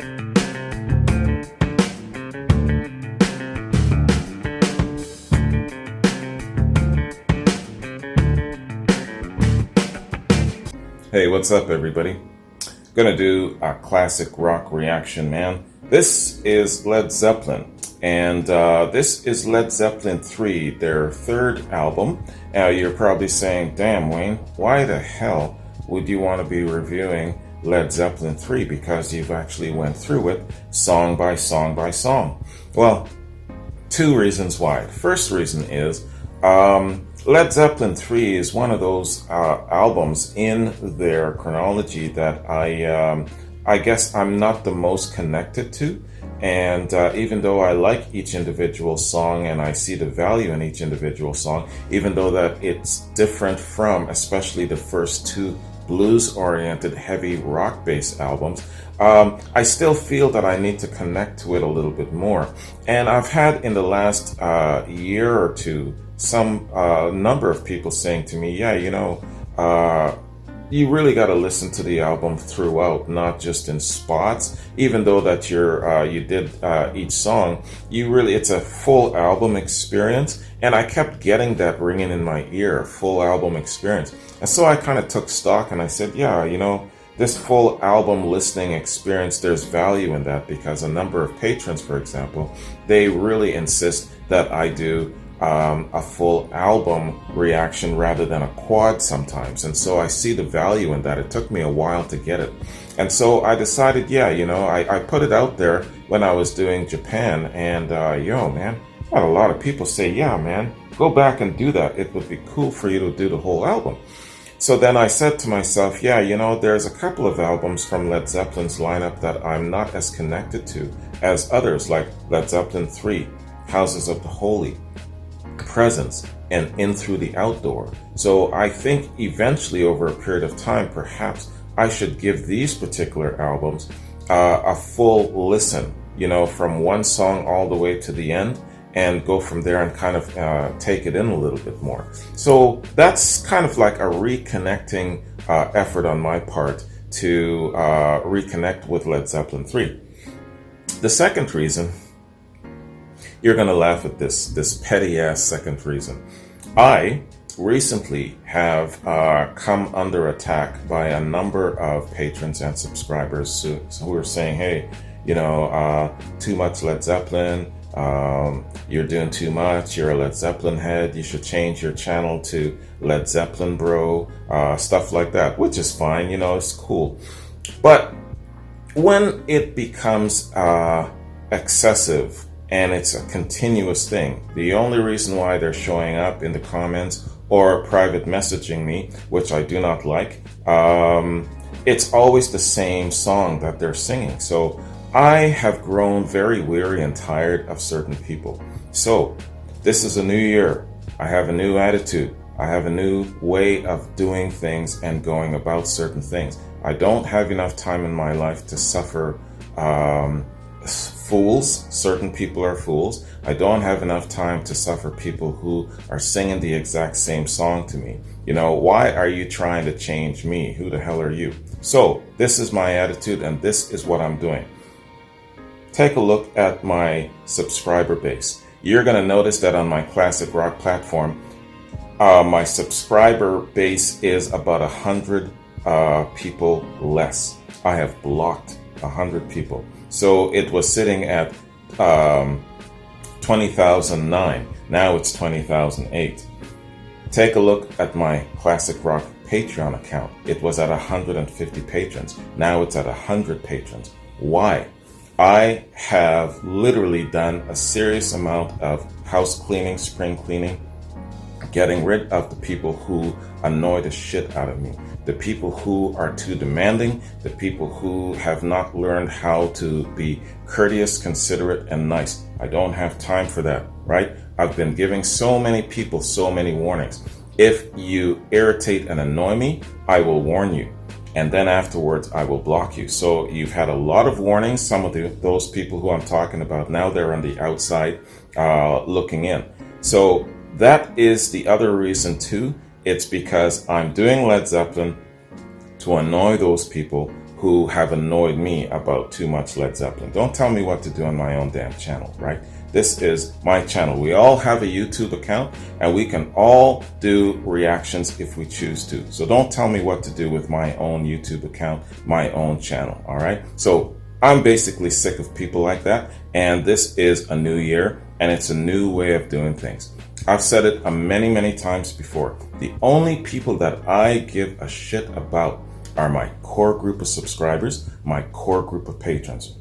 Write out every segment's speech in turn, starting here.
Hey, what's up, everybody? Gonna do a classic rock reaction, man. This is Led Zeppelin, and this is Led Zeppelin 3, their third album. Now, you're probably saying, damn, Wayne, why the hell would you want to be reviewing Led Zeppelin 3? Because you've actually went through it song by song by song. Well, two reasons why. The first reason is Led Zeppelin 3 is one of those albums in their chronology that I guess I'm not the most connected to. And even though I like each individual song and I see the value in each individual song, even though that it's different from especially the first two blues-oriented heavy rock-based albums, I still feel that I need to connect to it a little bit more. And I've had in the last year or two some number of people saying to me, yeah, you really got to listen to the album throughout, not just in spots. Even though that you did each song, it's a full album experience. And I kept getting that ringing in my ear, full album experience. And so I kind of took stock and I said, yeah, this full album listening experience, there's value in that, because a number of patrons, for example, they really insist that I do a full album reaction rather than a quad sometimes. And so I see the value in that. It took me a while to get it. And so I decided, yeah, I put it out there when I was doing Japan, and man, I had a lot of people say, yeah, man, go back and do that. It would be cool for you to do the whole album. So then I said to myself, yeah, there's a couple of albums from Led Zeppelin's lineup that I'm not as connected to as others, like Led Zeppelin 3, Houses of the Holy, Presence, and In Through the Outdoor. So I think eventually, over a period of time, perhaps I should give these particular albums a full listen, from one song all the way to the end, and go from there and kind of take it in a little bit more. So that's kind of like a reconnecting effort on my part to reconnect with Led Zeppelin 3. The second reason, you're going to laugh at this petty ass second reason. I recently have come under attack by a number of patrons and subscribers who are saying, hey, too much Led Zeppelin, you're doing too much, you're a Led Zeppelin head, you should change your channel to Led Zeppelin bro, stuff like that, which is fine, it's cool. But when it becomes excessive, and it's a continuous thing. The only reason why they're showing up in the comments or private messaging me, which I do not like, it's always the same song that they're singing. So I have grown very weary and tired of certain people. So this is a new year. I have a new attitude. I have a new way of doing things and going about certain things. I don't have enough time in my life to suffer fools. Certain people are fools. I don't have enough time to suffer people who are singing the exact same song to me. Why are you trying to change me? Who the hell are you? So this is my attitude, and this is what I'm doing. Take a look at my subscriber base. You're going to notice that on my classic rock platform, my subscriber base is about 100 people less. I have blocked 100 people. So it was sitting at 20,009. Now it's 20,008. Take a look at my Classic Rock Patreon account. It was at 150 patrons. Now it's at 100 patrons. Why? I have literally done a serious amount of house cleaning, spring cleaning, getting rid of the people who annoy the shit out of me. The people who are too demanding, the people who have not learned how to be courteous, considerate, and nice. I don't have time for that, right? I've been giving so many people so many warnings. If you irritate and annoy me, I will warn you. And then afterwards, I will block you. So you've had a lot of warnings. Some of those people who I'm talking about now, they're on the outside looking in. So that is the other reason too. It's because I'm doing Led Zeppelin to annoy those people who have annoyed me about too much Led Zeppelin. Don't tell me what to do on my own damn channel, right? This is my channel. We all have a YouTube account and we can all do reactions if we choose to. So don't tell me what to do with my own YouTube account, my own channel, all right? So I'm basically sick of people like that, and this is a new year and it's a new way of doing things. I've said it many, many times before. The only people that I give a shit about are my core group of subscribers, my core group of patrons.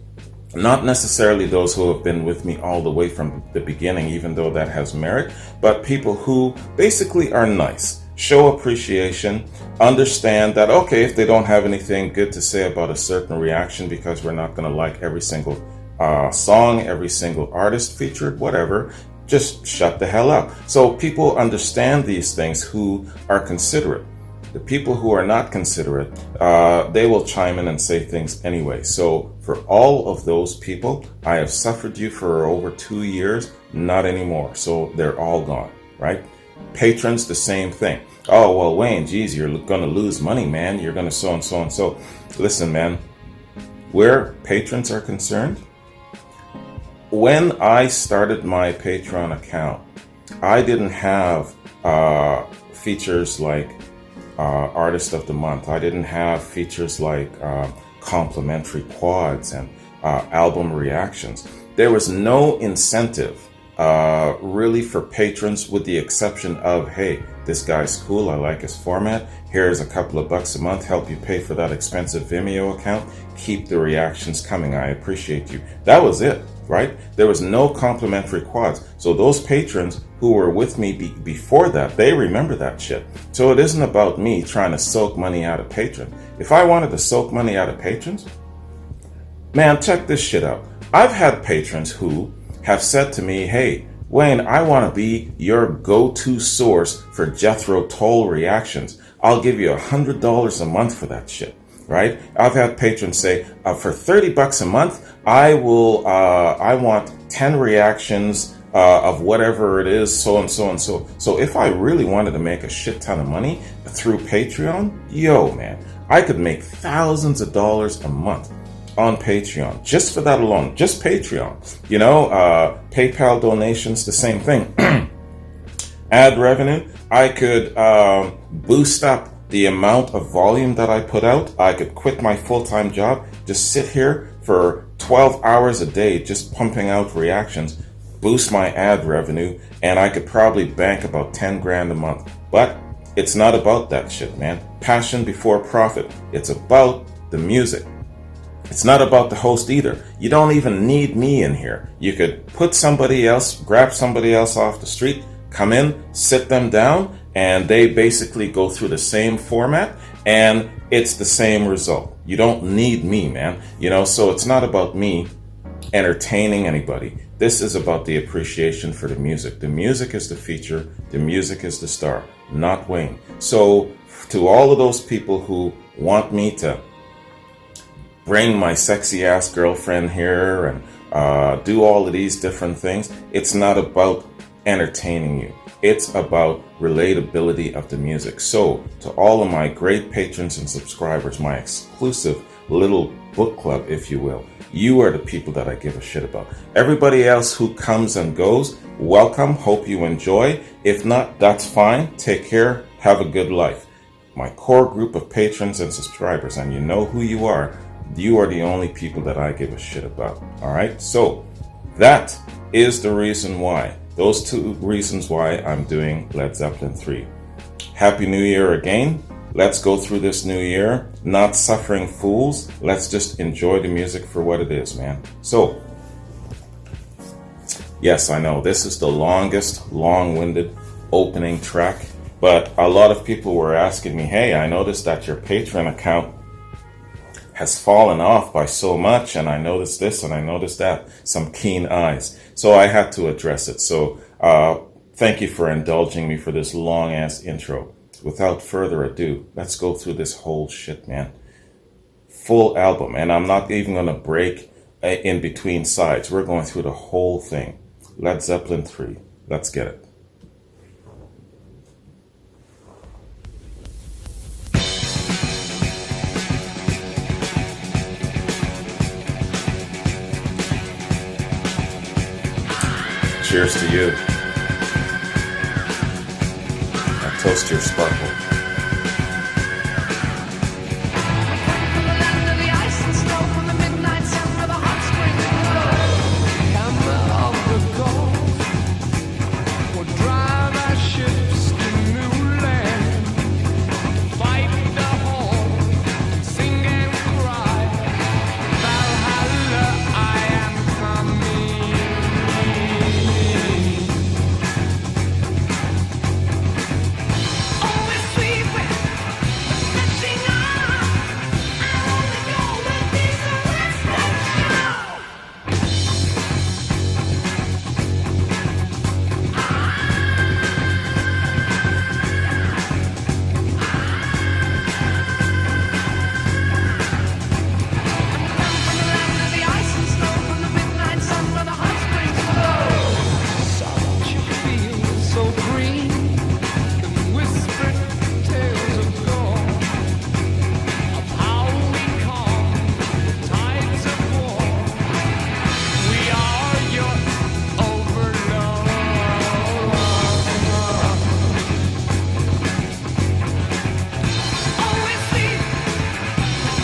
Not necessarily those who have been with me all the way from the beginning, even though that has merit, but people who basically are nice, show appreciation, understand that, okay, if they don't have anything good to say about a certain reaction, because we're not going to like every single song, every single artist featured, whatever, just shut the hell up. So people understand these things who are considerate. The people who are not considerate, they will chime in and say things anyway. So for all of those people, I have suffered you for over 2 years, not anymore. So they're all gone, right? Patrons, the same thing. Oh, well, Wayne, geez, you're going to lose money, man. You're going to so and so and so. Listen, man, where patrons are concerned, when I started my Patreon account, I didn't have features like Artist of the Month. I didn't have features like complimentary quads and album reactions. There was no incentive really for patrons, with the exception of, hey, this guy's cool, I like his format, here's a couple of bucks a month, help you pay for that expensive Vimeo account, keep the reactions coming, I appreciate you. That was it, right? There was no complimentary quads. So those patrons who were with me before that, they remember that shit. So it isn't about me trying to soak money out of patrons. If I wanted to soak money out of patrons, man, check this shit out. I've had patrons who have said to me, hey, Wayne, I want to be your go-to source for Jethro Tull reactions. I'll give you $100 a month for that shit, right? I've had patrons say, for $30 a month, I want 10 reactions of whatever it is, so and so and so. So if I really wanted to make a shit ton of money through Patreon, yo, man, I could make thousands of dollars a month on Patreon, just for that alone, just Patreon. You know, PayPal donations, the same thing. Ad revenue, I could boost up the amount of volume that I put out. I could quit my full-time job, just sit here for 12 hours a day, just pumping out reactions, boost my ad revenue, and I could probably bank about 10 grand a month. But it's not about that shit, man. Passion before profit. It's about the music. It's not about the host either. You don't even need me in here. You could put somebody else, grab somebody else off the street, come in, sit them down, and they basically go through the same format, and it's the same result. You don't need me, man. You know, so it's not about me entertaining anybody. This is about the appreciation for the music. The music is the feature. The music is the star, not Wayne. So to all of those people who want me to bring my sexy ass girlfriend here and do all of these different things, it's not about entertaining you. It's about relatability of the music. So to all of my great patrons and subscribers, my exclusive little book club, if you will, you are the people that I give a shit about. Everybody else who comes and goes, welcome. Hope you enjoy. If not, that's fine. Take care. Have a good life. My core group of patrons and subscribers, and you know who you are. You are the only people that I give a shit about. All right. So that is the reason why. Those two reasons why I'm doing Led Zeppelin 3. Happy New Year again. Let's go through this new year, not suffering fools. Let's just enjoy the music for what it is, man. So, yes, I know this is the longest, long-winded opening track, but a lot of people were asking me, hey, I noticed that your Patreon account has fallen off by so much, and I noticed this and I noticed that, some keen eyes. So I had to address it. So thank you for indulging me for this long-ass intro. Without further ado, let's go through this whole shit, man. Full album, and I'm not even going to break in between sides. We're going through the whole thing. Led Zeppelin 3. Let's get it. Cheers to you. I toast your sparkle.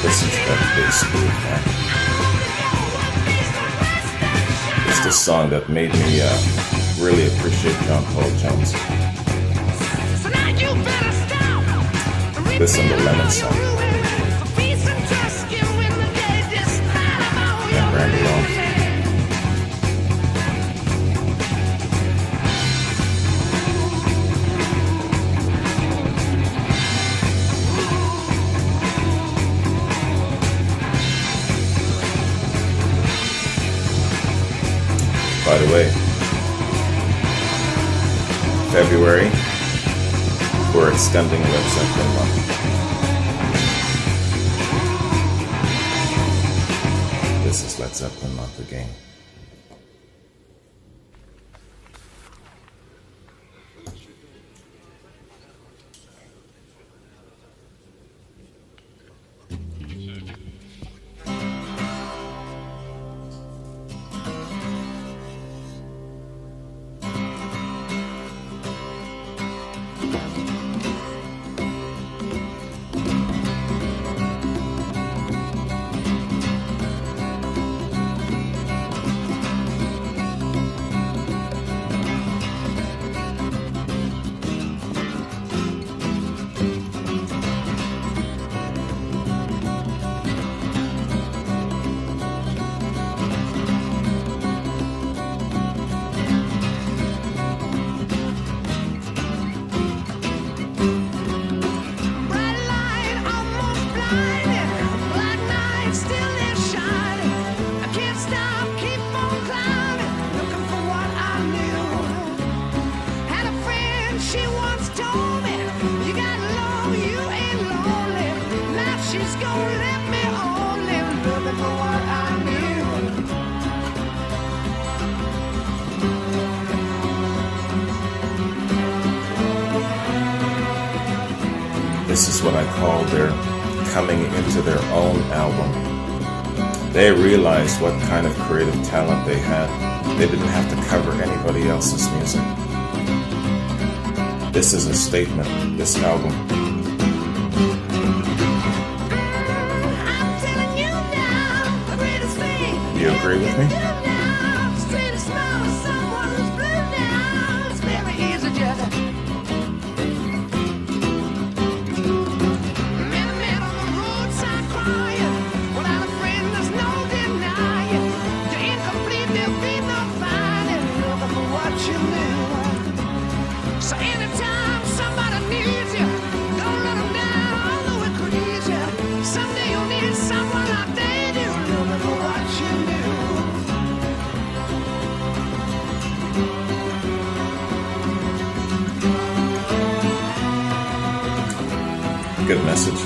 Listen to that bass groove, man. It's the song that made me really appreciate John Paul Jones. Listen to Lemon Song. And Randy Long. By the way, February, we're extending Led Zeppelin month. This is Led Zeppelin month again. This is what I call their coming into their own album. They realized what kind of creative talent they had. They didn't have to cover anybody else's music. This is a statement, this album. Do you agree with me? Good message.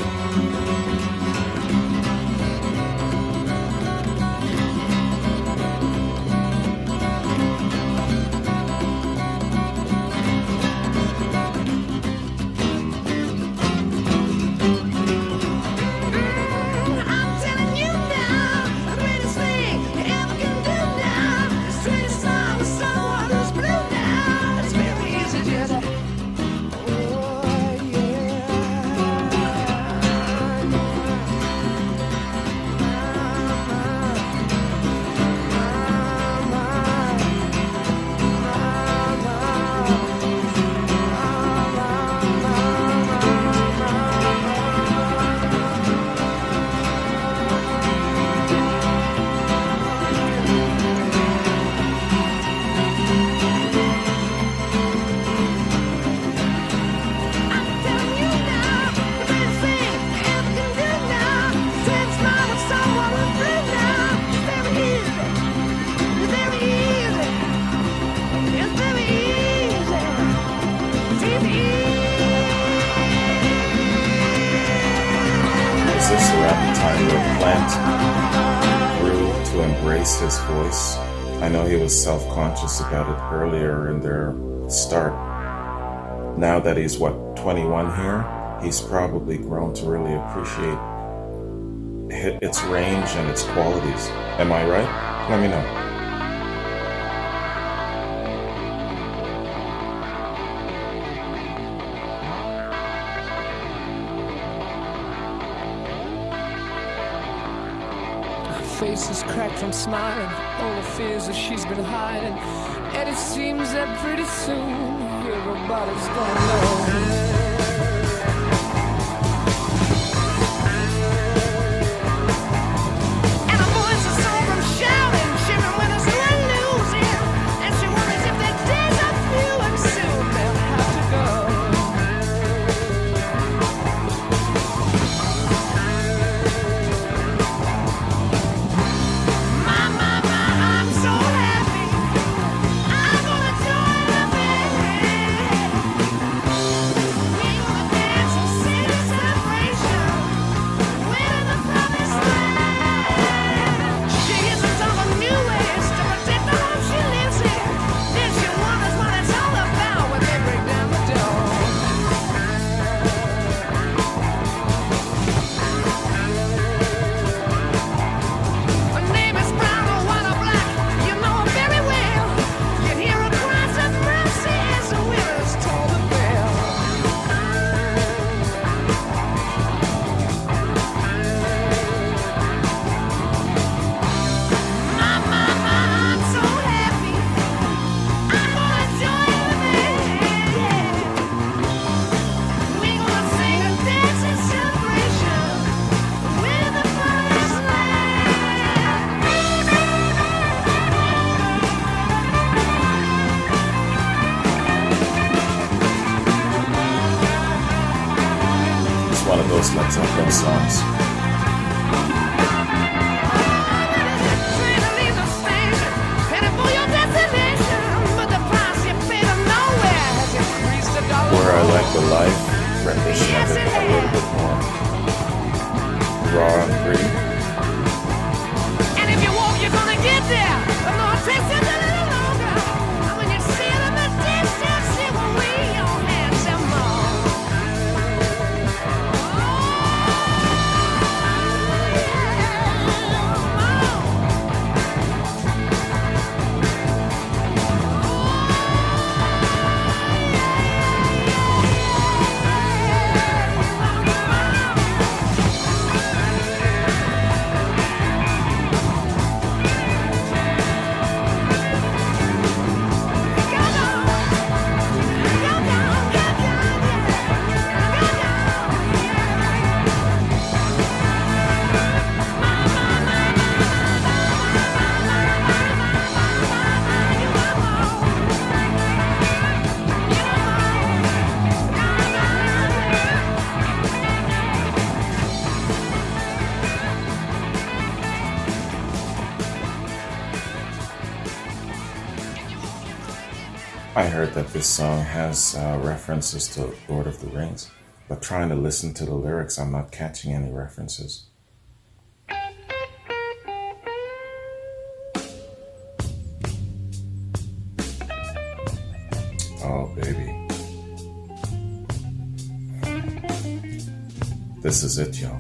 plant grew to embrace his voice. I know he was self-conscious about it earlier in their start. Now that he's, 21 here, he's probably grown to really appreciate its range and its qualities. Am I right? Let me know. Face is cracked from smiling, all the fears that she's been hiding, and it seems that pretty soon everybody's gonna know. And her voice is so from shouting, shivering when it's one losing, and she wonders if their days are few and soon they'll have to go. One of those Led Zeppelin songs. Where I like the live rendition of it a little bit more raw and gritty. And if you walk, you're gonna get there. The Lord takes it a little longer. And when you see it in the distance, it will wave your hands and more. I heard that this song has references to Lord of the Rings, but trying to listen to the lyrics, I'm not catching any references. Oh, baby. This is it, y'all.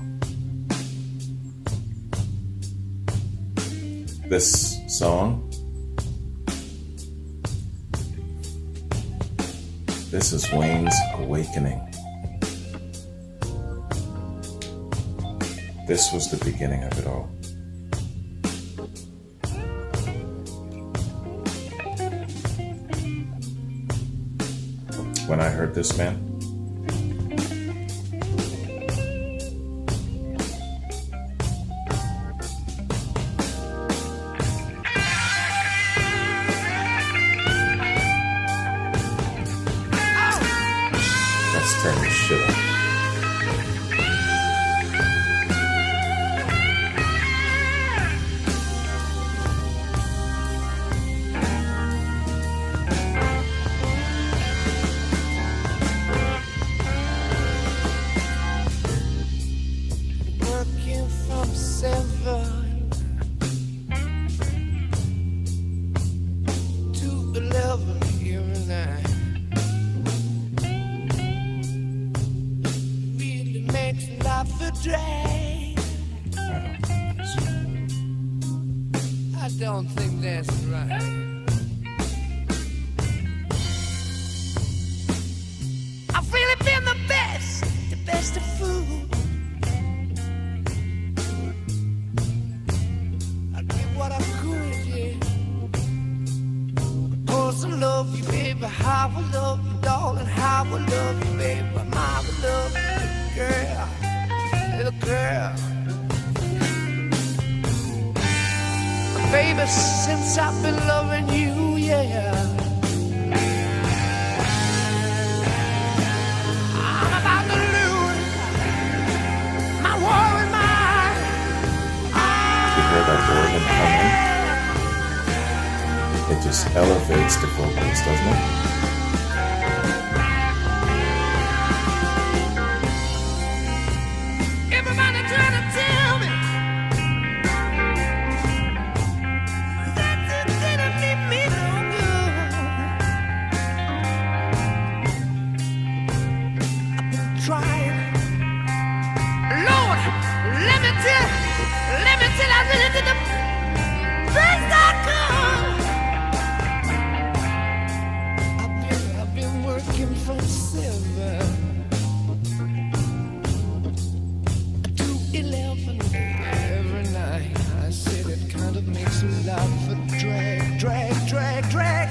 This song, this is Wayne's awakening. This was the beginning of it all. When I heard this, man, let's turn this shit up. every night. Really makes life a drag. I don't think that's right. I've really been the best of food. I did what I could, yeah. Of course I love you, baby. How I love you, darling. How I love you, baby. How I love you, little girl. Baby, since I've been loving you, yeah, I'm about to lose my war and mind. You hear that organ coming? It just elevates the vocals, doesn't it? Everybody trying to tell me I really did the best I could. I've been working from 7 to 11 every night. I said it kind of makes life a drag, drag, drag, drag.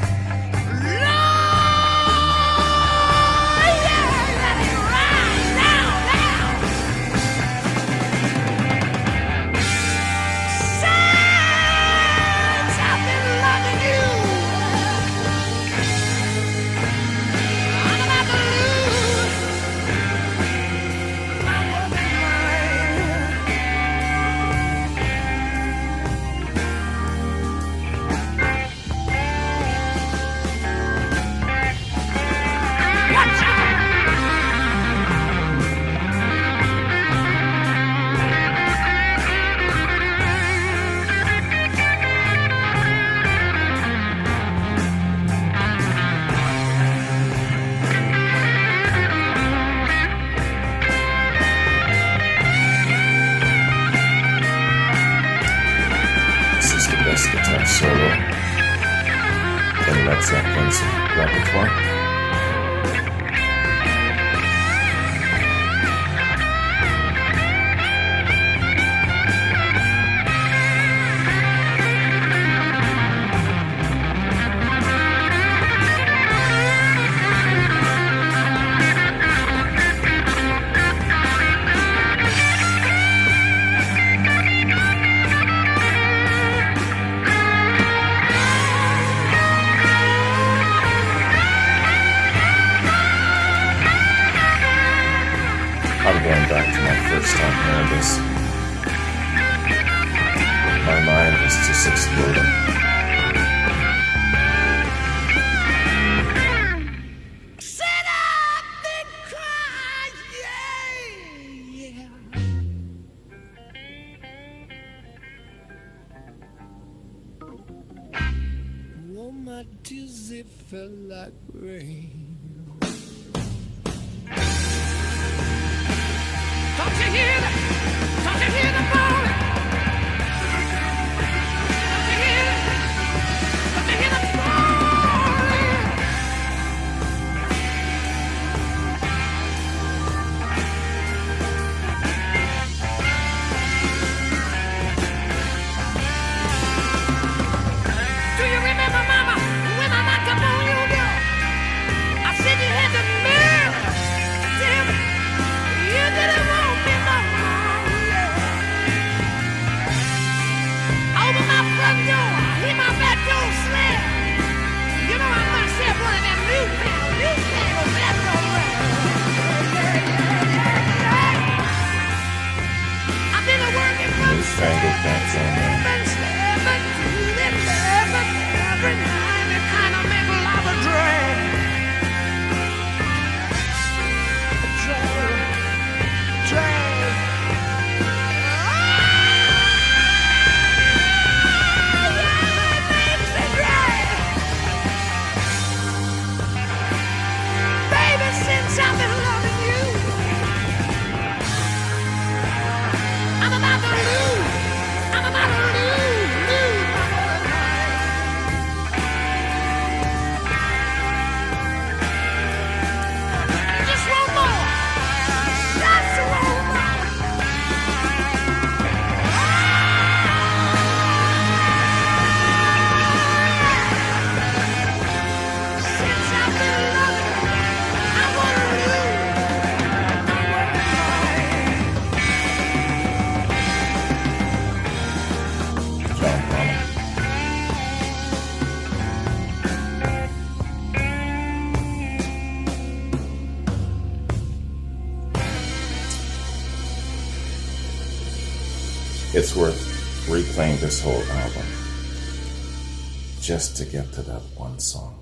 Guitar solo in Led Zeppelin's repertoire. I'm going back to my first time hearing this. My mind was just exploding. Sit up and cry, yeah. Oh, my tears, it felt like rain. Don't you hear the moaning? Don't you hear the moaning? Do you remember, Mama, when I knocked up on your door? I said you had the nerve to tell me you didn't want me no more, yeah. Over my front door, I hear my back door slam. You know I must have one of them newfangled back door I've been working from Newfangled back door every night. It kind of make a lot of drag. Drag. it's worth replaying this whole album just to get to that one song.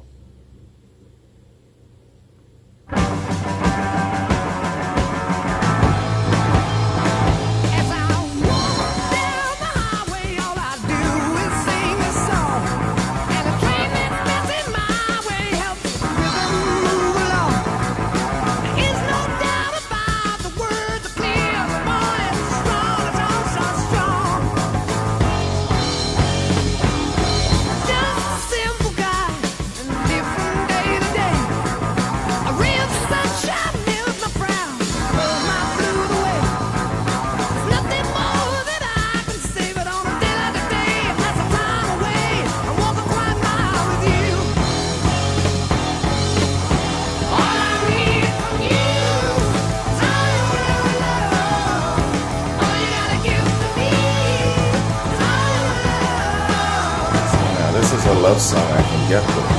This is a love song I can get with.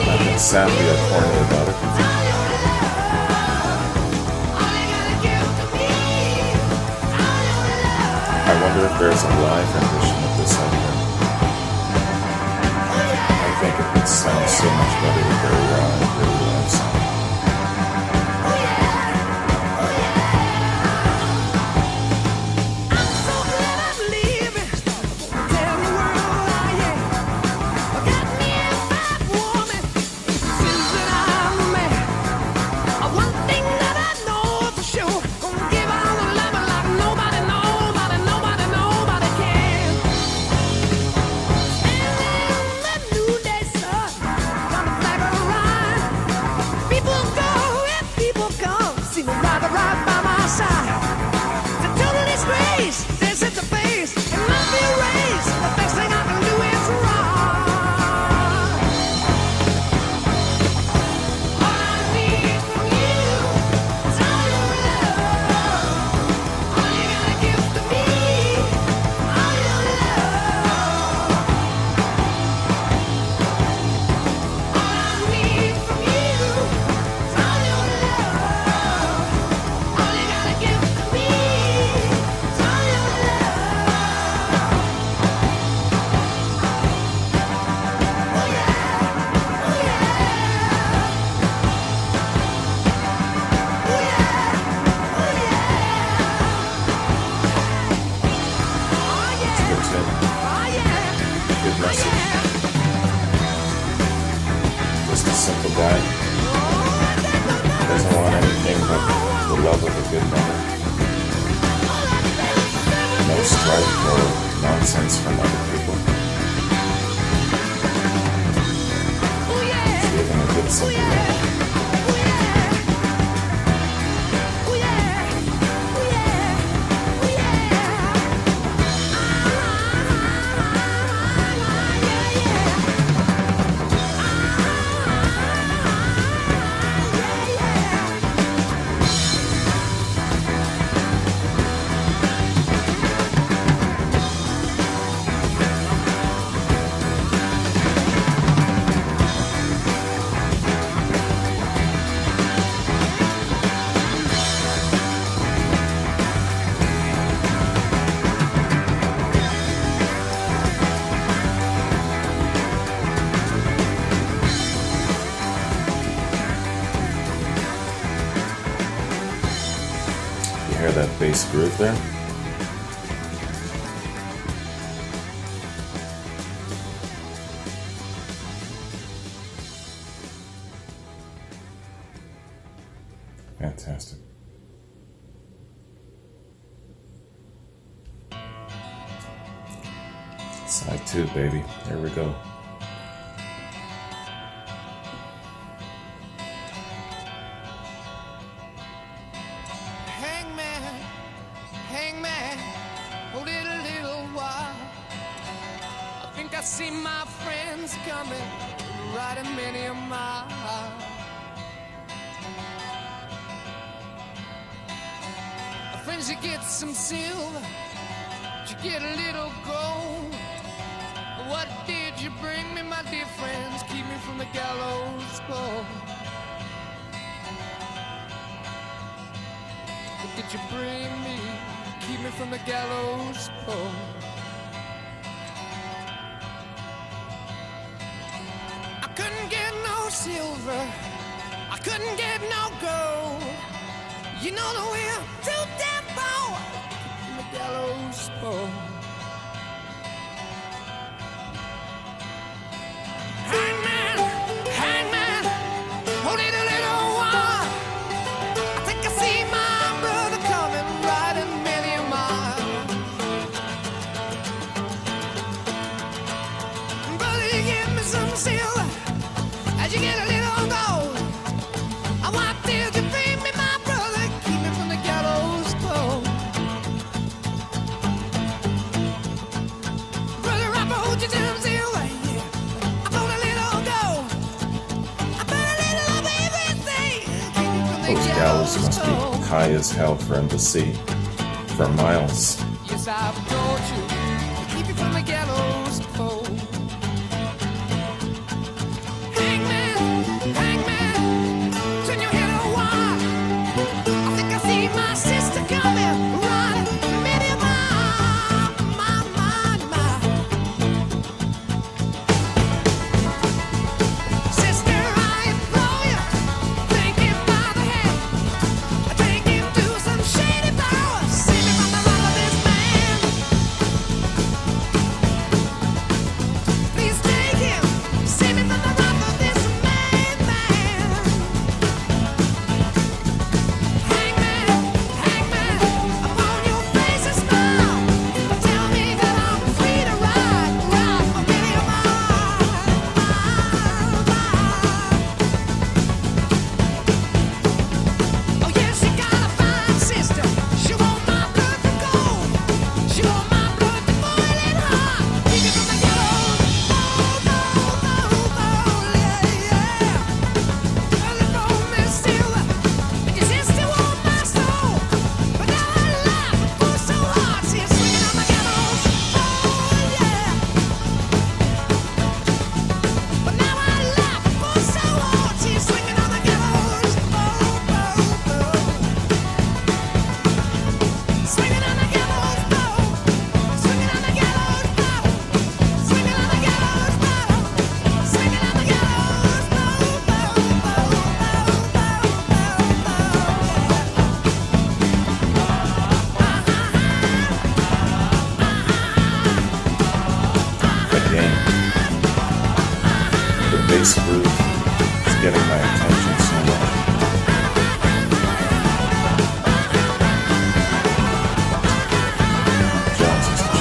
Nothing sappy or corny about it. I wonder if there's a live rendition of this out there. I think it would sound so much better with their raw and gritty live song. Just a simple guy. Doesn't want anything but the love of a good mother. No strife or nonsense from other people. He's living a good simple life. Hear that bass groove there? Fantastic. Side 2, baby. Here we go. Hangman, hold it a little while. I think I see my friends coming, riding many a mile. Friends, you get some silver, you get a little gold. What did you bring me, my dear friends? Keep me from the gallows pole. What did you bring me? keep me from the gallows pole. I couldn't get no silver, I couldn't get no gold. You know the way I'm too damn poor. Keep me from the gallows pole. Hangman, hangman, hold it a little while. I think I see my brother coming, riding many a mile. Brother, you give me some silver as you get a little gold. I want till you bring me my brother, keep me from the gallows pole. Brother, I hold you some silver, yeah. I put a little gold. I put a little of everything, keep me from the Those gallows must pole. be high as hell for him to see for miles. Yes, I've told you to keep you from the gallows pole. Hangman, hangman, turn your head a while. I think I see my sister coming, riding many a mile, mile. Sister, I implore you, take him by the hand, take him to some shady power, save me from the wrath of this man. Please take him, save me from the wrath of this man. Hangman, hangman, upon your face a smile. Tell me that I'm free to ride for many a mile. Oh yes, she got a fine sister. She want my blood to gold. She want my blood to boil it hot. Keep it from the gallows. Early from this silver. Your sister want my soul. But now her life goes so hard. She's swinging on the gallows. But now her life goes so hard. She's swinging on the gallows. Swinging on the gallows pole, swinging on the gallows pole, swinging on the gallows pole, swinging on the gallows Again, the bass groove is getting my attention so much. Jones is the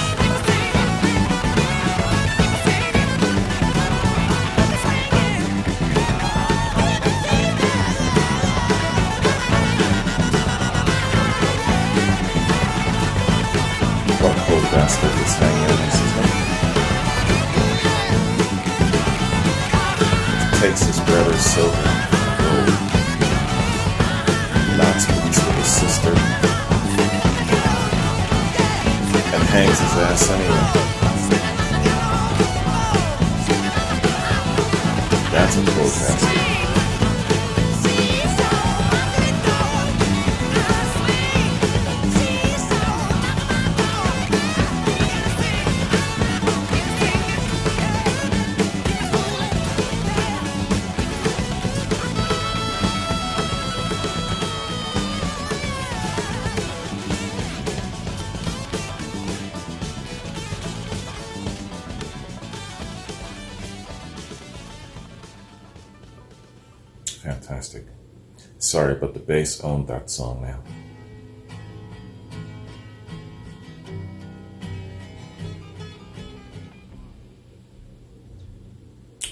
What cold bastard is hanging on his head? Takes his brother's silver and gold, knocks boots with his sister, and hangs his ass anyway. That's a cold bastard. Fantastic. Sorry, but the bass owned that song, man.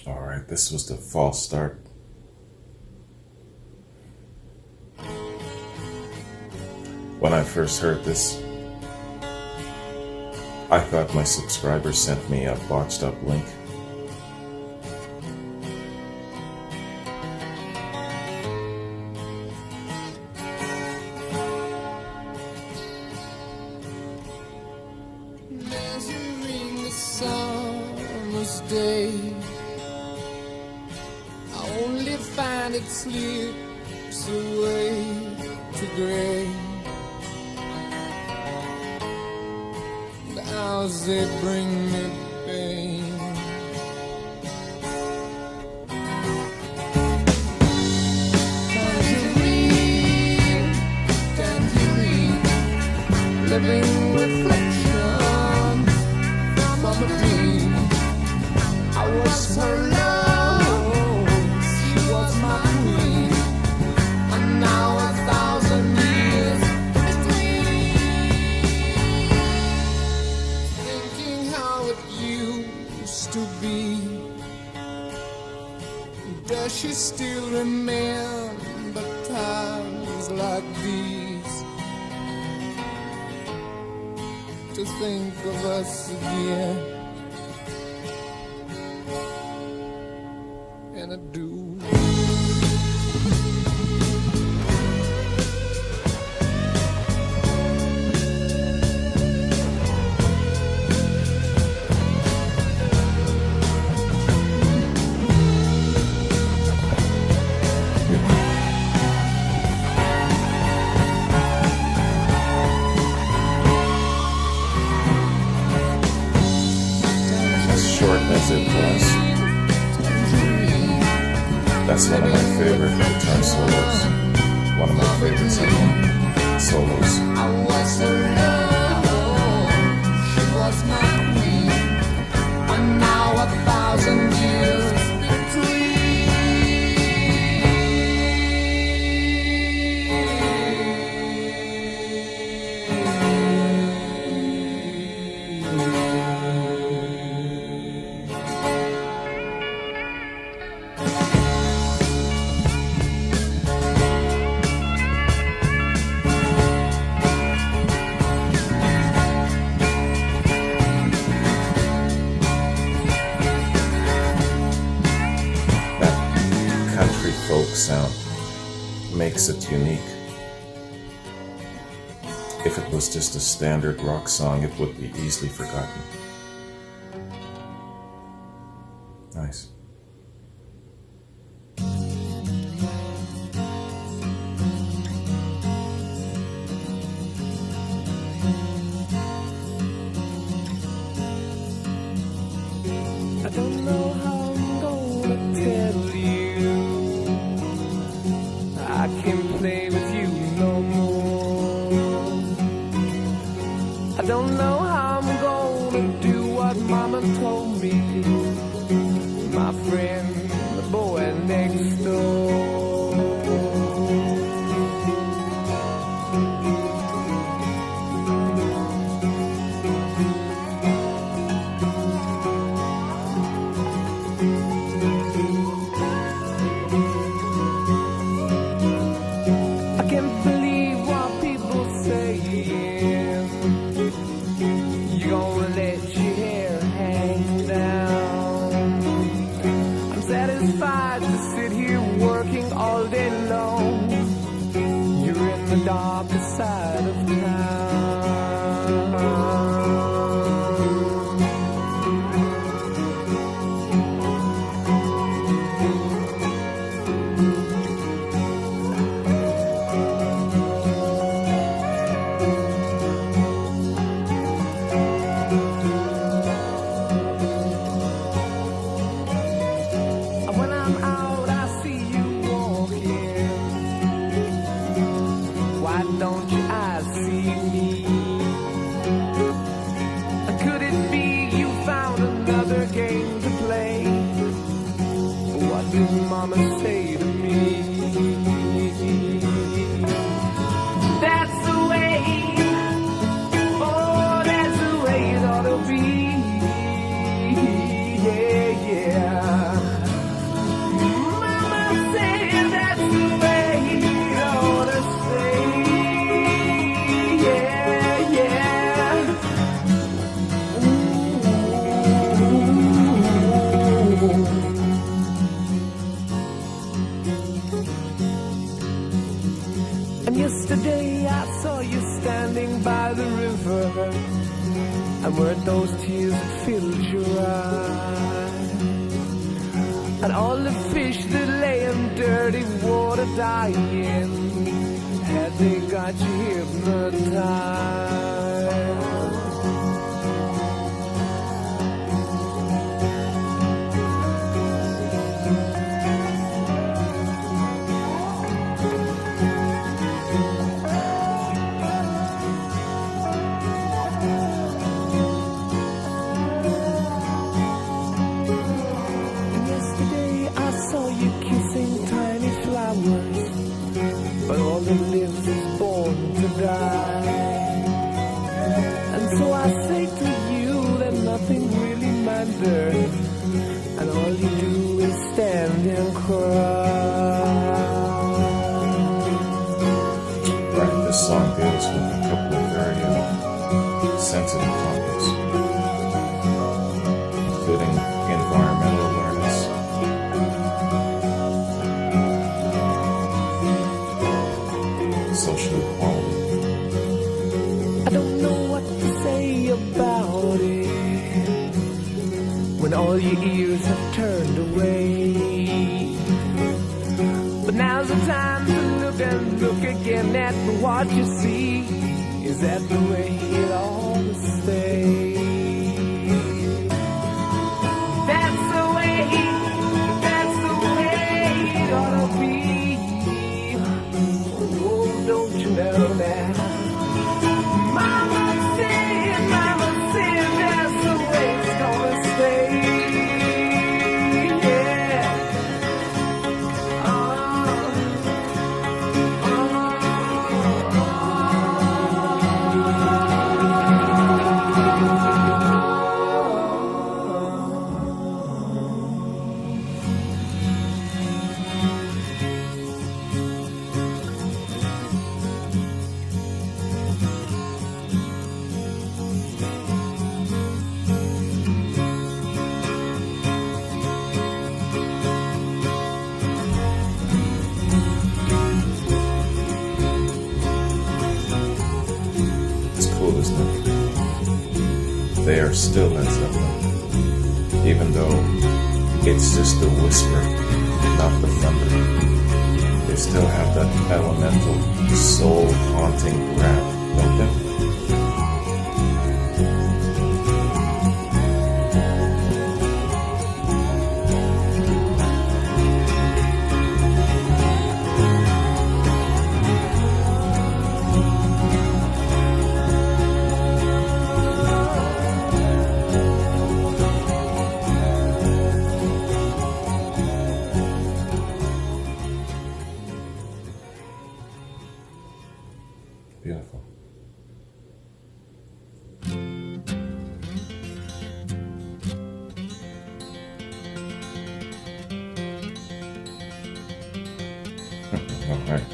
Alright, this was the false start. When I first heard this, I thought my subscriber sent me a botched up link. Measuring the summer's day, I only find it slips away to gray. 'cause they bring me pain. Tangerine, tangerine, living reflections from a dream. I was her love, she was my queen, and now 1,000 years between. Thinking how it used to be. Does she still remember times like these? To think of us again, and I do. Short as it was, that's one of my favorite guitar solos. One of my favorite Zeppelin solos. I was her love, she was my queen, and now 1,000 years Country folk sound makes it unique. If it was just a standard rock song, it would be easily forgotten. Nice. I don't know how I'm gonna tell you I can't play with you no more. I don't know how I'm gonna do what Mama told me, my friend, the boy next door. I can't believe what people saying. You gonna let your hair hang down. I'm satisfied to sit here working all day long. You're in the darker side of town. When I'm out, I see you walking. Why don't your eyes see me? Could it be you found another game to play? What did Mama say to me? That's the way, oh, that's the way it ought to be. Yeah, yeah. Mama said that's the way it ought to stay. Yeah, yeah. And yesterday I saw you standing by the river, and were those tears that filled your eyes? And all the fish that lay in dirty water dying, had they got you hypnotized? sensitive topics, including environmental awareness, social equality. I don't know what to say about it when all your ears have turned away. But now's the time to look and look again at what you see. Is that the way it ought to stay? That's the way it ought to be. Oh, don't you know that? Mama said that's the way it's gonna stay. Yeah. It's cool, isn't it? They are still Led Zeppelin, even though it's just a whisper, not the thunder. They still have that elemental, soul-haunting rap, don't they? Beautiful. All right.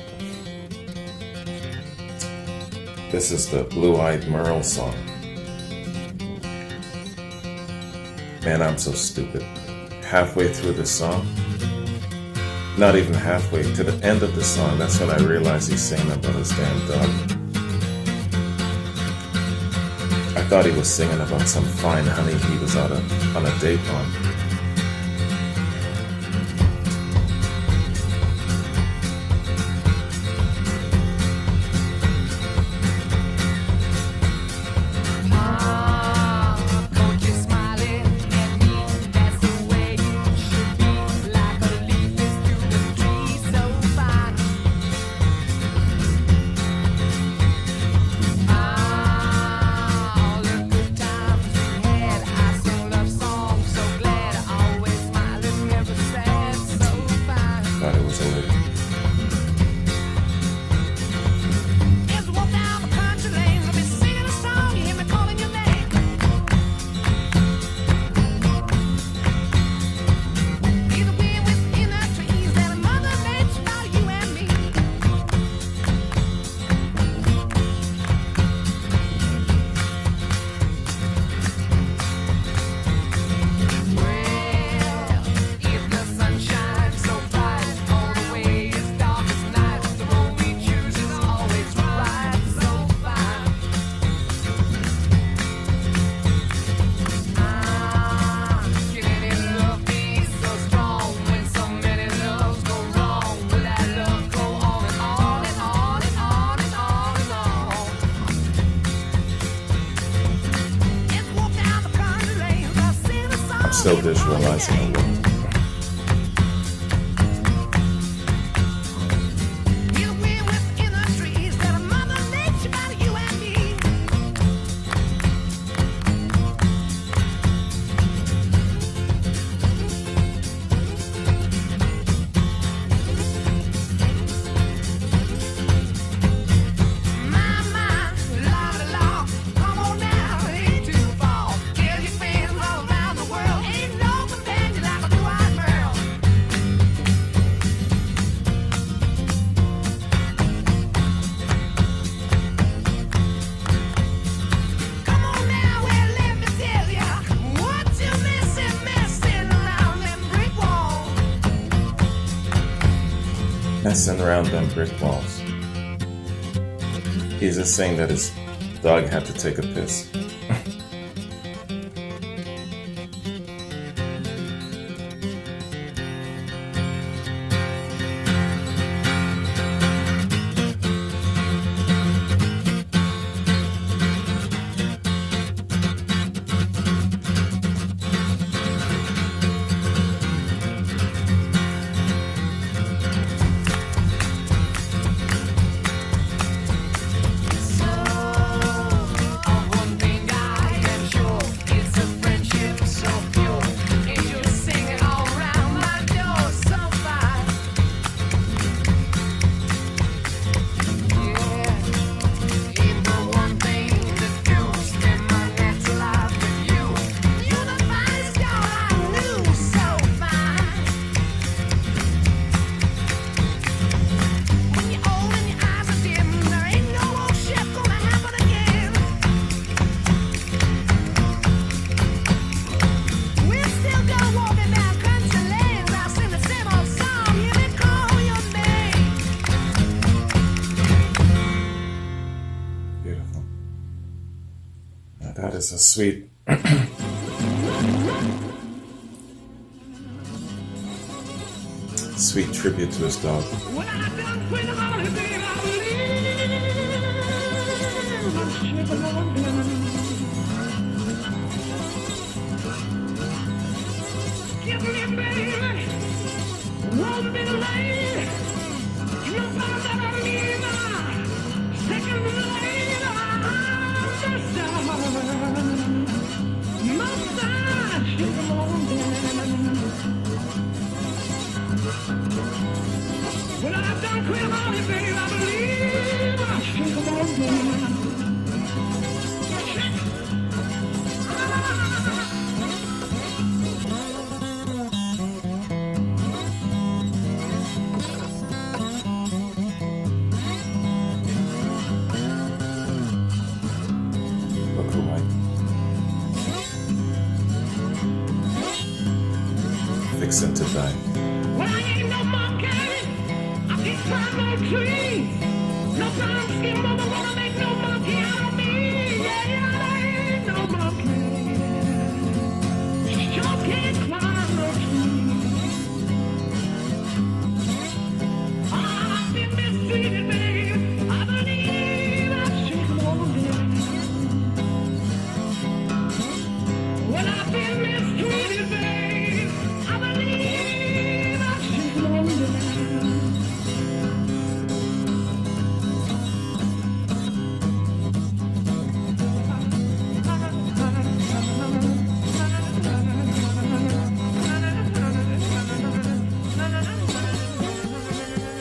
This is the Blue-Eyed Merle song. Man, I'm so stupid. Halfway through the song, not even halfway, to the end of the song, that's when I realized he's singing about his damn dog. I thought he was singing about some fine honey he was on a date on. Thought it was a lady. As we walk down the country lanes, I'll be singing a song, you hear me calling your name. Hear the wind within the trees, and a mother nature about you and me. Well, if the sun shines so bright, all the way is dark as night, the road we choose is always right, so fine. Can any love be so strong when so many loves go wrong? Will that love go on and on and on and on and on and on? As we walk down the country lanes, I'll sing a song. I'm still visualizing a woman. Hear the wind within the trees, and a mother nature about you and me. My, la, come on now, it ain't too far. Tell your friends all around the world, ain't no companion like a messing around them brick walls. He's just saying that his dog had to take a piss. That is a sweet sweet tribute to his dog. Look away. Fixing to die. Well, I ain't no monkey. I can't climb no tree. No brown skin mother wanna make no monkey out of me. Yeah, I ain't no monkey. Sure can't climb no tree. I've been mistreated, babe. I believe I should want it. Well, I've been mistreated, babe. I believe I should want it.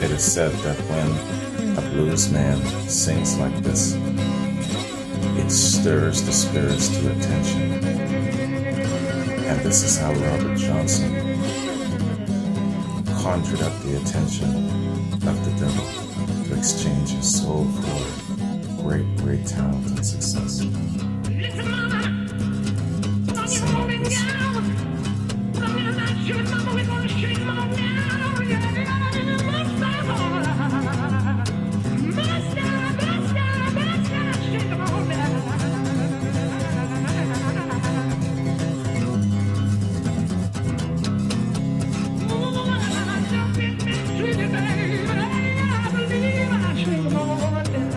It is said that when a blues man sings like this, it stirs the spirits to attention. And this is how Robert Johnson conjured up the attention of the devil to exchange his soul for great talent and success. Listen, mama, don't you Sing hold like me this. down. But I'm not sure, mama, we're gonna shake 'em all down. Yeah, must shake 'em all down. Ooh, I've been mistreated, baby. I believe I shake 'em all down.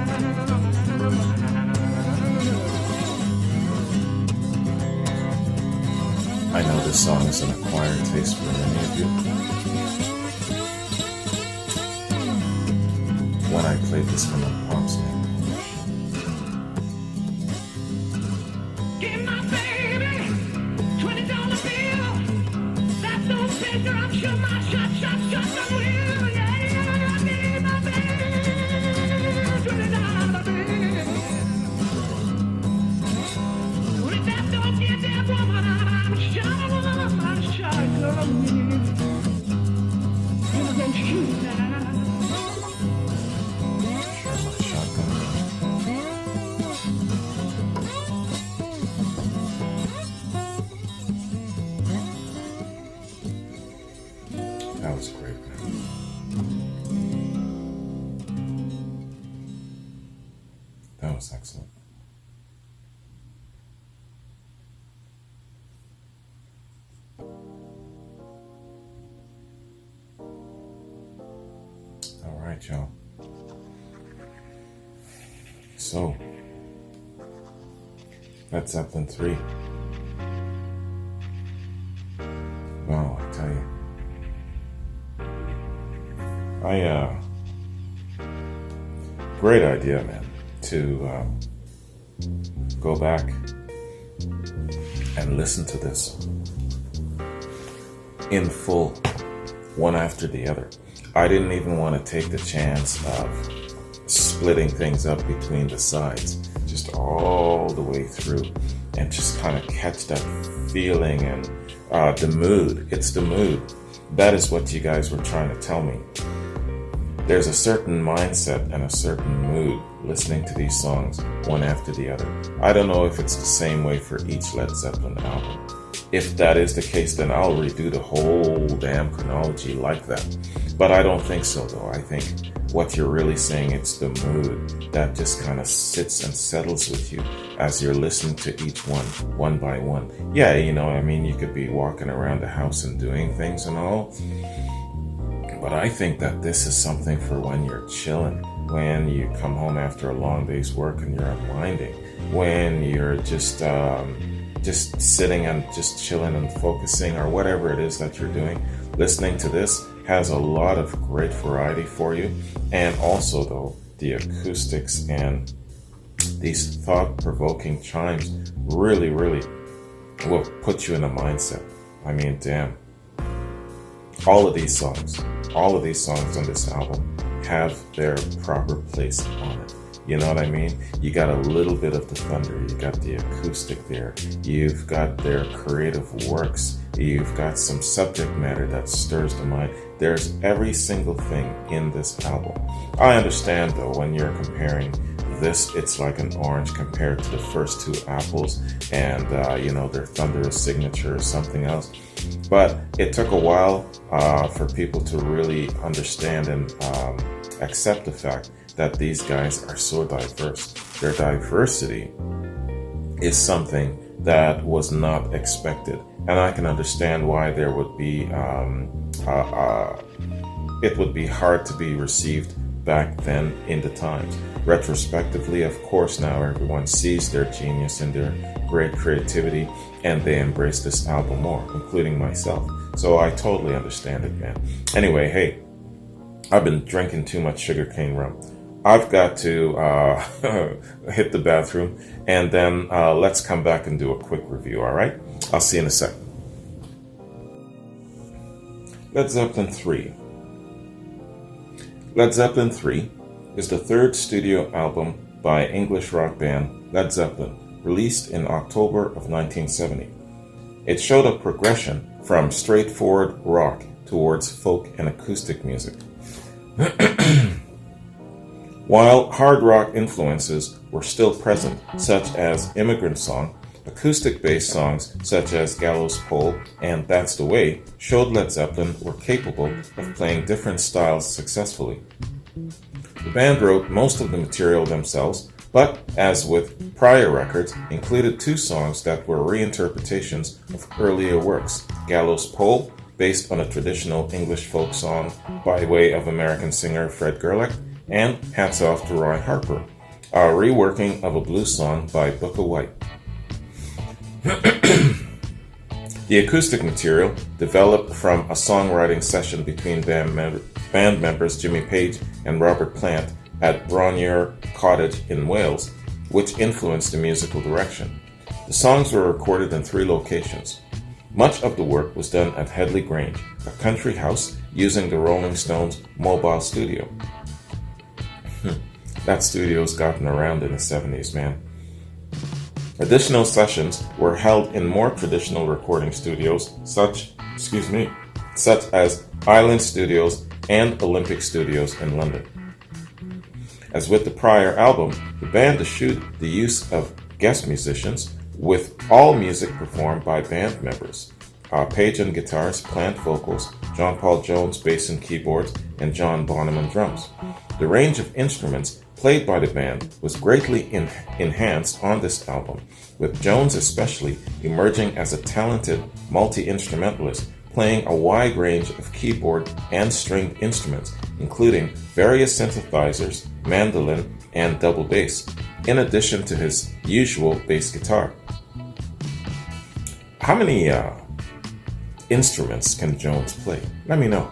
I know this song is an acquired taste for many of you. When I played this for my pops, man, Give my baby $20 bill. That's no picture. I'm sure my shot will. Yeah, give my baby $20 bill. Well, if that don't get that woman out, I'm sure gonna win. Gonna go shoot now. share my shotgun. That was great, man. was excellent. All right, y'all. So, Led Zeppelin 3. Wow, I tell you. Great idea, man, to go back and listen to this in full, one after the other. I didn't even want to take the chance of splitting things up between the sides, just all the way through, and just kind of catch that feeling and the mood. It's the mood. That is what you guys were trying to tell me. There's a certain mindset and a certain mood listening to these songs one after the other. I don't know if it's the same way for each Led Zeppelin album. If that is the case, then I'll redo the whole damn chronology like that. But I don't think so, though. I think what you're really saying, it's the mood that just kind of sits and settles with you as you're listening to each one by one. Yeah, you know, I mean, you could be walking around the house and doing things and all, but I think that this is something for when you're chilling, when you come home after a long day's work and you're unwinding, when you're just sitting and just chilling and focusing, or whatever it is that you're doing. Listening to this has a lot of great variety for you. And also, though, the acoustics and these thought-provoking chimes really will put you in a mindset. I mean, damn. All of these songs on this album have their proper place on it. You know what I mean? You got a little bit of the thunder, you got the acoustic there, you've got their creative works, you've got some subject matter that stirs the mind. There's every single thing in this album. I understand, though, when you're comparing this, it's like an orange compared to the first two apples, and their thunderous signature or something else. But it took a while for people to really understand and accept the fact that these guys are so diverse. Their diversity is something that was not expected, and I can understand why there would be it would be hard to be received back then in the times. Retrospectively, of course, now everyone sees their genius and their great creativity, and they embrace this album more, including myself. So I totally understand it, man. Anyway, hey, I've been drinking too much sugarcane rum. I've got to hit the bathroom, and then let's come back and do a quick review, all right? I'll see you in a sec. Led Zeppelin 3. Led Zeppelin 3 is the third studio album by English rock band Led Zeppelin, released in October of 1970. It showed a progression from straightforward rock towards folk and acoustic music. While hard rock influences were still present, such as Immigrant Song, acoustic-based songs such as Gallows Pole and That's the Way showed Led Zeppelin were capable of playing different styles successfully. The band wrote most of the material themselves, but, as with prior records, included two songs that were reinterpretations of earlier works: Gallows Pole, based on a traditional English folk song by way of American singer Fred Gerlach, and Hats Off to Roy Harper, a reworking of a blues song by Booker White. The acoustic material developed from a songwriting session between band members Jimmy Page and Robert Plant at Bronure Cottage in Wales, which influenced the musical direction. The songs were recorded in 3 locations. Much of the work was done at Headley Grange, a country house using the Rolling Stones' mobile studio. That studio's gotten around in the 70s, man. Additional sessions were held in more traditional recording studios, such as Island Studios and Olympic Studios in London. As with the prior album, the band eschewed the use of guest musicians, with all music performed by band members. Page on guitars, Plant vocals, John Paul Jones bass and keyboards, and John Bonham on drums. The range of instruments played by the band was greatly enhanced on this album, with Jones especially emerging as a talented multi-instrumentalist, playing a wide range of keyboard and stringed instruments, including various synthesizers, mandolin, and double bass, in addition to his usual bass guitar. How many instruments can Jones play? Let me know.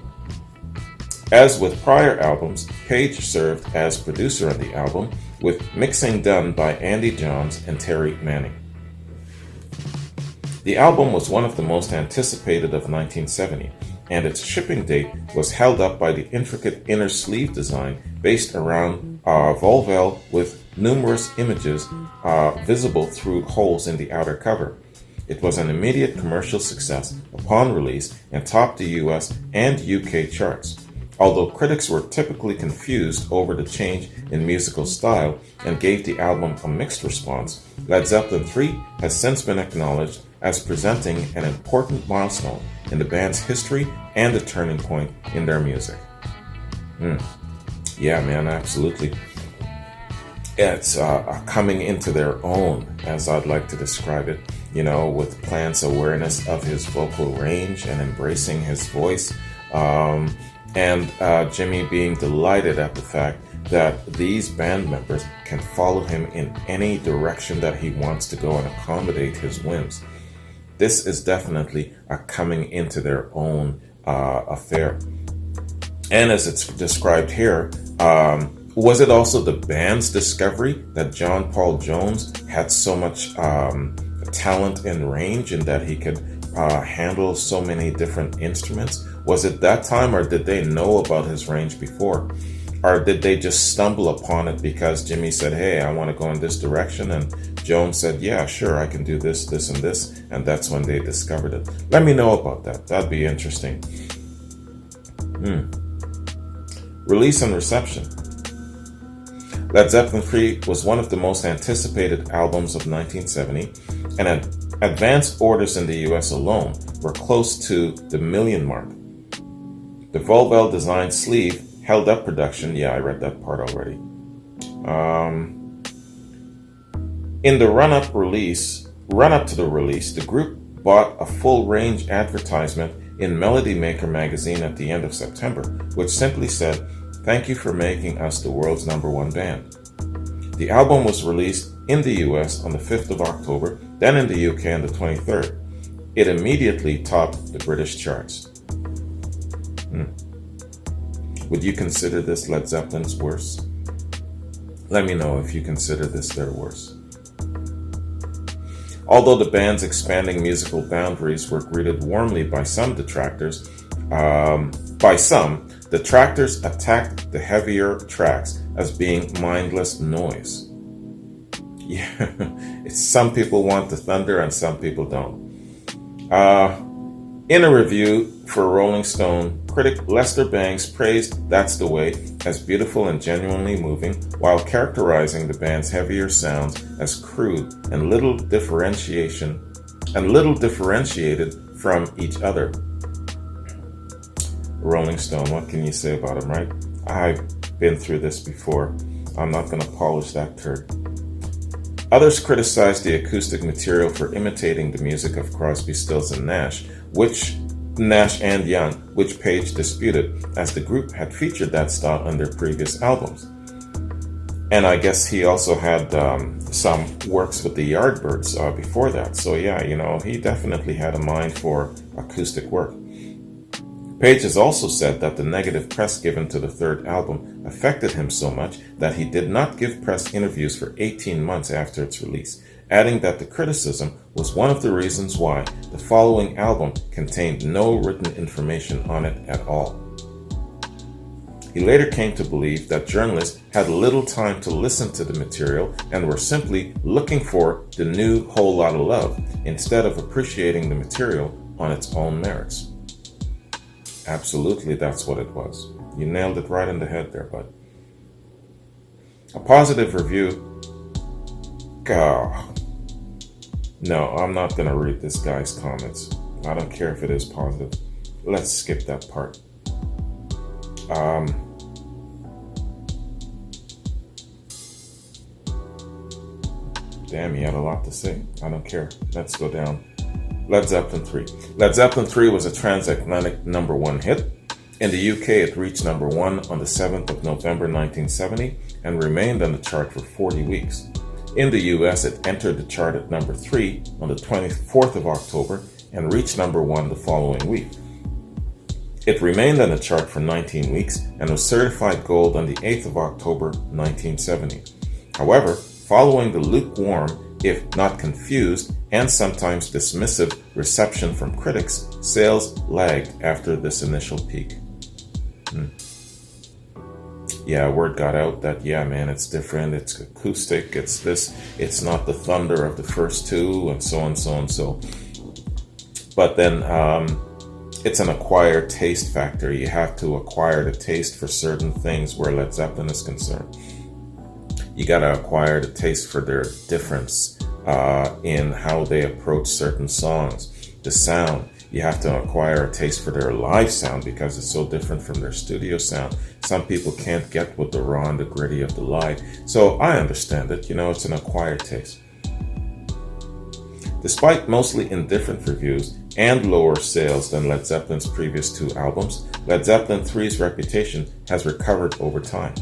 As with prior albums, Page served as producer on the album, with mixing done by Andy Johns and Terry Manning. The album was one of the most anticipated of 1970, and its shipping date was held up by the intricate inner sleeve design based around Volvel, with numerous images visible through holes in the outer cover. It was an immediate commercial success upon release and topped the US and UK charts. Although critics were typically confused over the change in musical style and gave the album a mixed response, Led Zeppelin III has since been acknowledged as presenting an important milestone in the band's history and a turning point in their music. Yeah, man, absolutely. It's coming into their own, as I'd like to describe it, with Plant's awareness of his vocal range and embracing his voice. And Jimmy being delighted at the fact that these band members can follow him in any direction that he wants to go and accommodate his whims. This is definitely a coming into their own affair. And as it's described here, was it also the band's discovery that John Paul Jones had so much talent and range, and that he could handle so many different instruments? Was it that time, or did they know about his range before? Or did they just stumble upon it because Jimmy said, hey, I want to go in this direction, and Jones said, yeah, sure, I can do this, this, and this, and that's when they discovered it? Let me know about that. That'd be interesting. Release and reception. Led Zeppelin III was one of the most anticipated albums of 1970, and advance orders in the US alone were close to the million mark. The Volvel designed sleeve held up production. Yeah, I read that part already. In the run-up to the release, the group bought a full-range advertisement in Melody Maker magazine at the end of September, which simply said, "Thank you for making us the world's #1 band." The album was released in the US on the 5th of October, then in the UK on the 23rd. It immediately topped the British charts. Would you consider this Led Zeppelin's worst? Let me know if you consider this their worst. Although the band's expanding musical boundaries were greeted warmly by some detractors, detractors attacked the heavier tracks as being mindless noise. Yeah, some people want the thunder and some people don't. In a review for Rolling Stone, critic Lester Bangs praised That's the Way as beautiful and genuinely moving, while characterizing the band's heavier sounds as crude and little differentiated from each other. Rolling Stone, what can you say about him, right? I've been through this before. I'm not going to polish that turd. Others criticized the acoustic material for imitating the music of Crosby, Stills, and Nash and Young, which Page disputed, as the group had featured that style on their previous albums. And I guess he also had some works with the Yardbirds before that. So yeah, he definitely had a mind for acoustic work. Page has also said that the negative press given to the third album affected him so much that he did not give press interviews for 18 months after its release, adding that the criticism was one of the reasons why the following album contained no written information on it at all. He later came to believe that journalists had little time to listen to the material and were simply looking for the new Whole Lotta Love instead of appreciating the material on its own merits. Absolutely, that's what it was. You nailed it right in the head there, bud. A positive review. No, I'm not going to read this guy's comments. I don't care if it is positive. Let's skip that part. Damn, you had a lot to say. I don't care. Let's go down. Led Zeppelin 3. Led Zeppelin 3 was a transatlantic #1 hit. In the UK, it reached #1 on the 7th of November 1970 and remained on the chart for 40 weeks. In the US, it entered the chart at #3 on the 24th of October and reached #1 the following week. It remained on the chart for 19 weeks and was certified gold on the 8th of October 1970. However, following the lukewarm, if not confused, and sometimes dismissive reception from critics, sales lagged after this initial peak. Yeah, word got out that, yeah, man, it's different, it's acoustic, it's this, it's not the thunder of the first two, and so on, so on, so. But then it's an acquired taste factor. You have to acquire the taste for certain things where Led Zeppelin is concerned. You got to acquire the taste for their difference in how they approach certain songs, the sound. You have to acquire a taste for their live sound because it's so different from their studio sound. Some people can't get with the raw and the gritty of the live. So I understand it. It's an acquired taste. Despite mostly indifferent reviews and lower sales than Led Zeppelin's previous two albums, Led Zeppelin 3's reputation has recovered over time.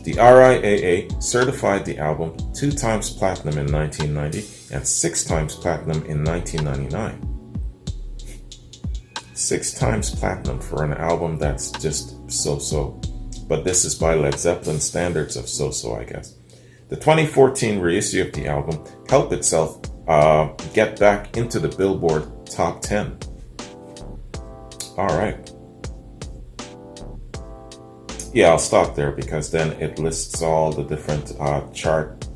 The RIAA certified the album 2 times platinum in 1990 and 6 times platinum in 1999. 6 times platinum for an album that's just so-so. But this is by Led Zeppelin standards of so-so, I guess. The 2014 reissue of the album helped itself get back into the Billboard Top 10. All right. Yeah, I'll stop there because then it lists all the different chart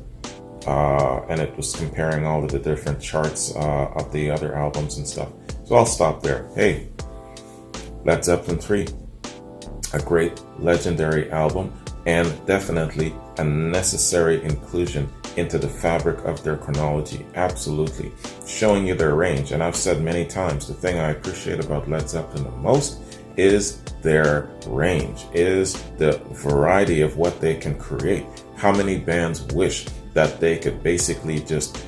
and it was comparing all of the different charts of the other albums and stuff. So I'll stop there. Hey, Led Zeppelin 3, a great legendary album and definitely a necessary inclusion into the fabric of their chronology. Absolutely. Showing you their range. And I've said many times, the thing I appreciate about Led Zeppelin the most is their range, is the variety of what they can create. How many bands wish that they could basically just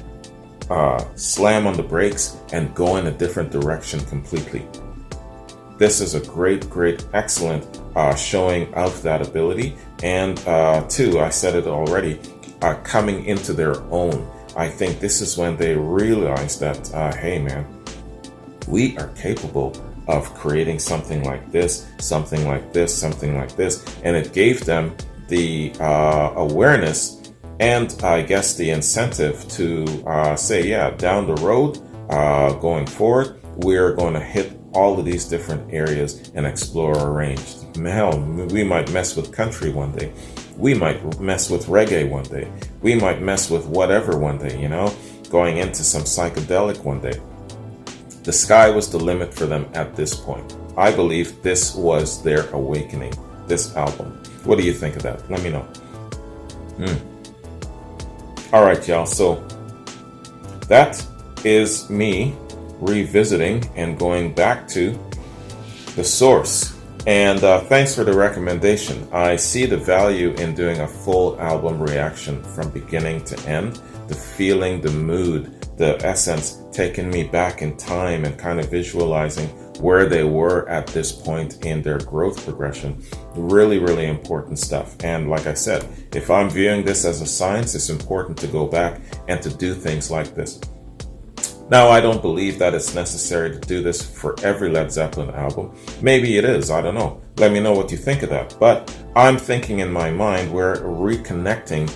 slam on the brakes and go in a different direction completely. This is a great, excellent showing of that ability. And two, I said it already, coming into their own. I think this is when they realized that, hey man, we are capable of creating something like this, something like this, something like this. And it gave them the awareness and I guess the incentive to say, yeah, down the road, going forward, we're going to hit all of these different areas and explore our range. Hell, we might mess with country one day. We might mess with reggae one day. We might mess with whatever one day, going into some psychedelic one day. The sky was the limit for them at this point. I believe this was their awakening, this album. What do you think of that? Let me know. All right, y'all. So that is me revisiting and going back to the source. And thanks for the recommendation. I see the value in doing a full album reaction from beginning to end. The feeling, the mood, the essence, taking me back in time and kind of visualizing where they were at this point in their growth progression. Really important stuff. And like I said, if I'm viewing this as a science, it's important to go back and to do things like this. Now, I don't believe that it's necessary to do this for every Led Zeppelin album. Maybe it is, I don't know. Let me know what you think of that. But I'm thinking in my mind where reconnecting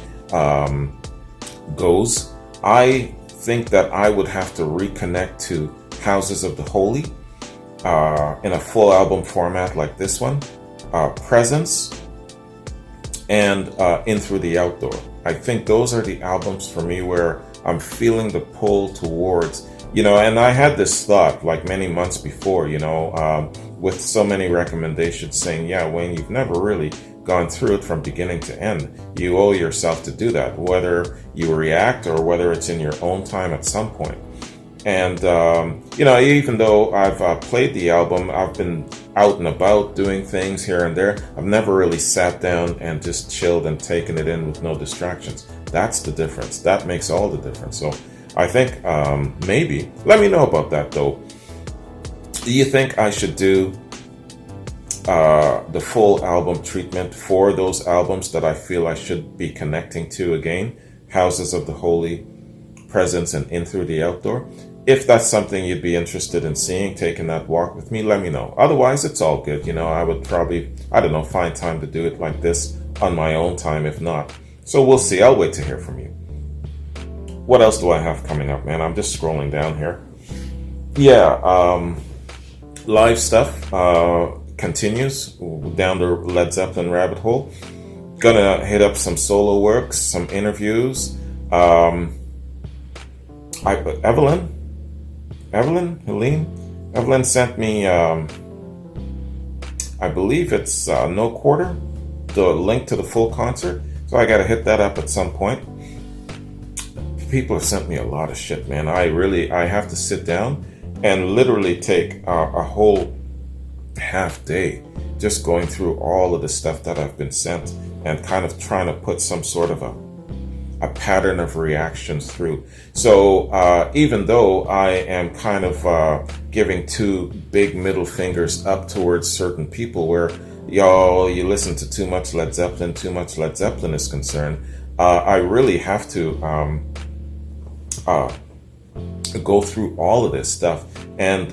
goes. I think that I would have to reconnect to Houses of the Holy in a full album format like this one, Presence, and In Through the Outdoor. I think those are the albums for me where I'm feeling the pull towards, and I had this thought like many months before, with so many recommendations saying, yeah, Wayne, you've never really gone through it from beginning to end. You owe yourself to do that, whether you react or whether it's in your own time at some point. And, even though I've played the album, I've been out and about doing things here and there. I've never really sat down and just chilled and taken it in with no distractions. That's the difference. That makes all the difference. So I think maybe, let me know about that though. Do you think I should do the full album treatment for those albums that I feel I should be connecting to again? Houses of the Holy, Presence, and In Through the Outdoor. If that's something you'd be interested in seeing, taking that walk with me, let me know. Otherwise, it's all good. I would probably, I don't know, find time to do it like this on my own time, if not. So we'll see. I'll wait to hear from you. What else do I have coming up, man? I'm just scrolling down here. Yeah, live stuff continues down the Led Zeppelin rabbit hole. Gonna hit up some solo works, some interviews. Evelyn sent me, I believe it's No Quarter, the link to the full concert. So I gotta hit that up at some point. People have sent me a lot of shit, man. I have to sit down and literally take a whole half day just going through all of the stuff that I've been sent and kind of trying to put some sort of a pattern of reactions through. So even though I am kind of giving two big middle fingers up towards certain people where you listen to too much Led Zeppelin is concerned, I really have to go through all of this stuff. And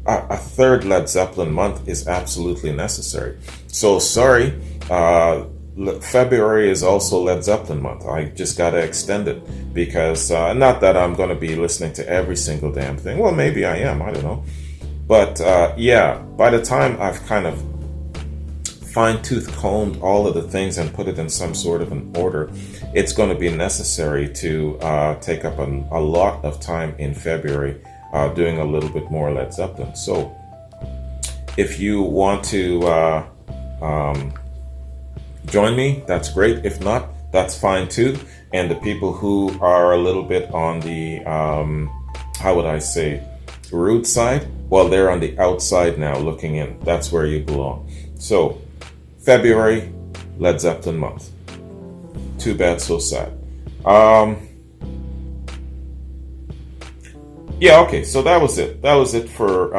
a third Led Zeppelin month is absolutely necessary. So sorry, February is also Led Zeppelin month. I just got to extend it because not that I'm going to be listening to every single damn thing. Well, maybe I am. I don't know. But yeah, by the time I've kind of fine-tooth combed all of the things and put it in some sort of an order, it's going to be necessary to take up a lot of time in February doing a little bit more Led Zeppelin. So if you want to join me, that's great. If not, that's fine too. And the people who are a little bit on the how would I say, rude side, well, they're on the outside now looking in. That's where you belong. So February, Led Zeppelin month. Too bad, so sad. Yeah, okay, so that was it. That was it for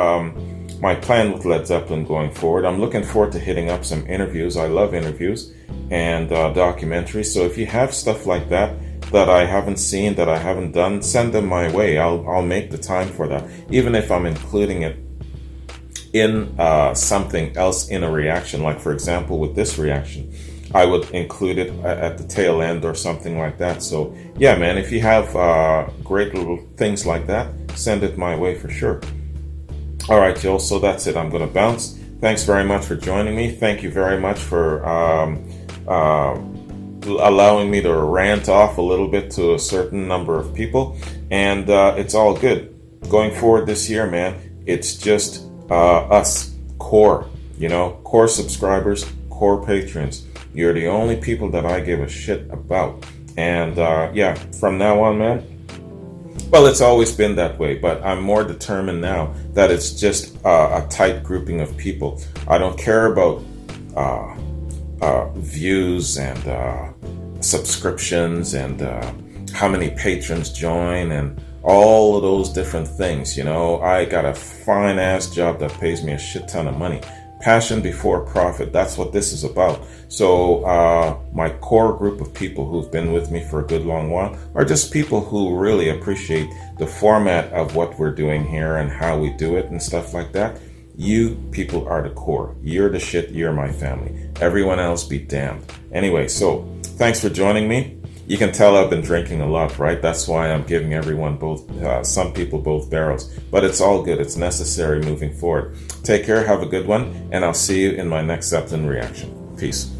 my plan with Led Zeppelin going forward. I'm looking forward to hitting up some interviews. I love interviews and documentaries. So if you have stuff like that I haven't seen, that I haven't done, send them my way. I'll make the time for that. Even if I'm including it in something else in a reaction, like for example with this reaction, I would include it at the tail end or something like that. So yeah, man, if you have great little things like that, send it my way for sure. All right, y'all, so that's it. I'm going to bounce. Thanks very much for joining me. Thank you very much for allowing me to rant off a little bit to a certain number of people. And it's all good. Going forward this year, man, it's just us, core subscribers, core patrons. You're the only people that I give a shit about. And yeah, from now on, man, well, it's always been that way, but I'm more determined now that it's just a tight grouping of people. I don't care about views and subscriptions and how many patrons join and all of those different things. I got a fine ass job that pays me a shit ton of money. Passion before profit. That's what this is about. So my core group of people who've been with me for a good long while are just people who really appreciate the format of what we're doing here and how we do it and stuff like that. You people are the core. You're the shit. You're my family. Everyone else be damned. Anyway, so thanks for joining me. You can tell I've been drinking a lot, right? That's why I'm giving everyone some people both barrels. But it's all good. It's necessary moving forward. Take care. Have a good one. And I'll see you in my next Zeppelin reaction. Peace.